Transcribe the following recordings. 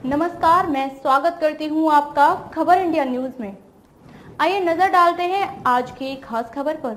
नमस्कार, मैं स्वागत करती हूं आपका खबर इंडिया न्यूज में। आइए नजर डालते हैं आज की खास खबर पर।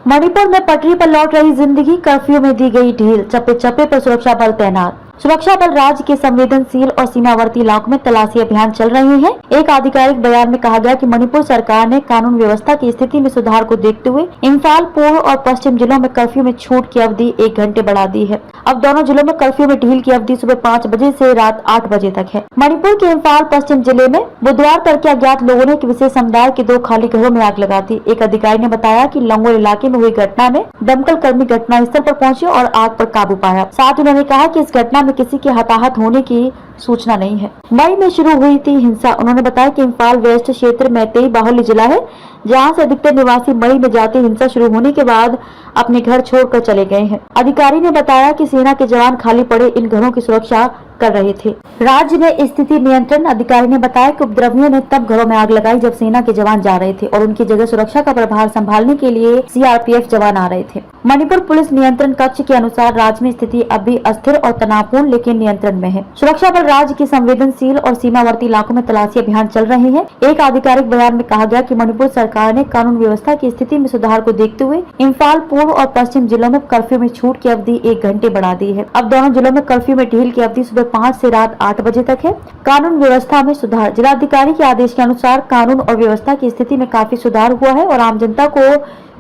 मणिपुर में पटरी पर लौट रही जिंदगी, कर्फ्यू में दी गई ढील, चप्पे चप्पे पर सुरक्षा बल तैनात। सुरक्षा बल राज्य के संवेदनशील और सीमावर्ती इलाकों में तलाशी अभियान चल रहे हैं। एक आधिकारिक बयान में कहा गया कि मणिपुर सरकार ने कानून व्यवस्था की स्थिति में सुधार को देखते हुए इम्फाल पूर्व और पश्चिम जिलों में कर्फ्यू में छूट की अवधि 1 घंटे बढ़ा दी है। अब दोनों जिलों में कर्फ्यू में ढील की अवधि सुबह 5 बजे से रात 8 बजे तक है। मणिपुर के इम्फाल पश्चिम जिले में बुधवार तड़के अज्ञात लोगों ने एक विशेष समुदाय के 2 खाली घरों में आग लगा दी। एक अधिकारी ने बताया कि लंगोर इलाके में हुई घटना में दमकल कर्मी घटनास्थल पर पहुंचे और आग पर काबू पाया। साथ ही उन्होंने कहा कि इस घटना में किसी के हताहत होने की सूचना नहीं है। मई में शुरू हुई थी हिंसा। उन्होंने बताया कि इम्फाल वेस्ट क्षेत्र मैतेई बाहुल्य जिला है, जहां से अधिकतर निवासी मई में जाती हिंसा शुरू होने के बाद अपने घर छोड़कर चले गए हैं। अधिकारी ने बताया कि सेना के जवान खाली पड़े इन घरों की सुरक्षा कर रहे थे। राज्य में स्थिति नियंत्रण अधिकारी ने बताया कि उपद्रवियों ने तब घरों में आग लगाई जब सेना के जवान जा रहे थे और उनकी जगह सुरक्षा का प्रभार संभालने के लिए सीआरपीएफ जवान आ रहे थे। मणिपुर पुलिस नियंत्रण कक्ष के अनुसार राज्य में स्थिति अभी अस्थिर और तनावपूर्ण लेकिन नियंत्रण में है। सुरक्षा बल राज्य के संवेदनशील और सीमावर्ती इलाकों में तलाशी अभियान चल रहे हैं। एक आधिकारिक बयान में कहा गया कि मणिपुर सरकार ने कानून व्यवस्था की स्थिति में सुधार को देखते हुए इम्फाल पूर्व और पश्चिम जिलों में कर्फ्यू में छूट की अवधि 1 घंटे बढ़ा दी है। अब दोनों जिलों में कर्फ्यू में ढील की अवधि सुबह 5 से रात 8 बजे तक है। कानून व्यवस्था में सुधार। जिलाधिकारी के आदेश के अनुसार कानून और व्यवस्था की स्थिति में काफी सुधार हुआ है और आम जनता को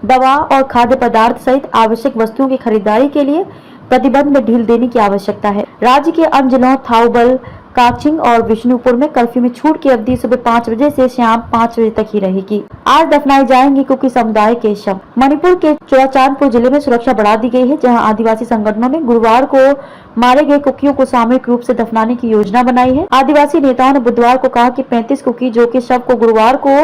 दवा और खाद्य पदार्थ सहित आवश्यक वस्तुओं की खरीदारी के लिए प्रतिबंध में ढील देने की आवश्यकता है। राज्य के अन्य जिलों थाउबल, काचिंग और विष्णुपुर में कर्फ्यू में छूट की अवधि सुबह 5 बजे से शाम 5 बजे तक ही रहेगी। आज दफनाए जाएंगे कुकी समुदाय के शव। मणिपुर के चुराचांदपुर जिले में सुरक्षा बढ़ा दी गई है, जहां आदिवासी संगठनों ने गुरुवार को मारे गए कुकियों को सामूहिक रूप से दफनाने की योजना बनाई है। आदिवासी नेताओं ने बुधवार को कहा कि 35 कुकी जो के शव को गुरुवार को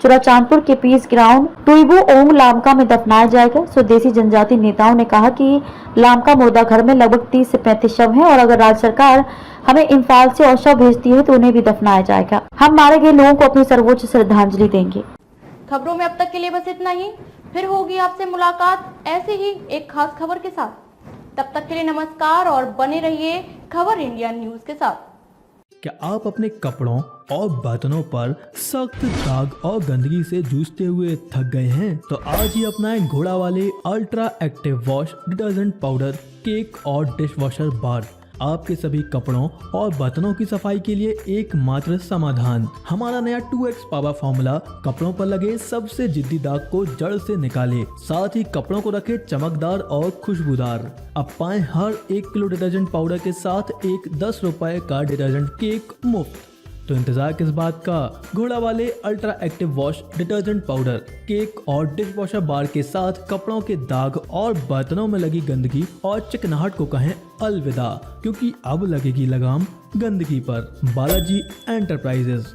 चुराचांदपुर के पीस ग्राउंड टुईबू ओंग लामका में दफनाया जाएगा। स्वदेशी जनजाति नेताओं ने कहा कि लामका मुर्दा घर में लगभग 30 से 35 शव हैं और अगर राज्य सरकार हमें इम्फाल से और शव भेजती है तो उन्हें भी दफनाया जाएगा। हम मारे गए लोगों को अपनी सर्वोच्च श्रद्धांजलि देंगे। खबरों में अब तक के लिए बस इतना ही। फिर होगी आपसे मुलाकात ऐसे ही एक खास खबर के साथ। तब तक के लिए नमस्कार और बने रहिए खबर इंडिया न्यूज के साथ। क्या आप अपने कपड़ों और बर्तनों पर सख्त दाग और गंदगी से जूझते हुए थक गए हैं? तो आज ही अपनाएं घोड़ा वाले ultra active wash detergent powder, cake और डिश वॉशर बार। आपके सभी कपड़ों और बर्तनों की सफाई के लिए एकमात्र समाधान। हमारा नया 2x पावर फॉर्मूला कपड़ों पर लगे सबसे जिद्दी दाग को जड़ से निकाले, साथ ही कपड़ों को रखे चमकदार और खुशबूदार। अब पाएं हर 1 किलो डिटर्जेंट पाउडर के साथ एक 10 रुपए का डिटर्जेंट केक मुफ्त। तो इंतजार किस बात का? घोड़ा वाले ultra active wash detergent powder, cake और डिश वॉशर बार के साथ कपड़ों के दाग और बर्तनों में लगी गंदगी और चिकनाहट को कहें अलविदा, क्योंकि अब लगेगी लगाम गंदगी पर। बालाजी एंटरप्राइजेस।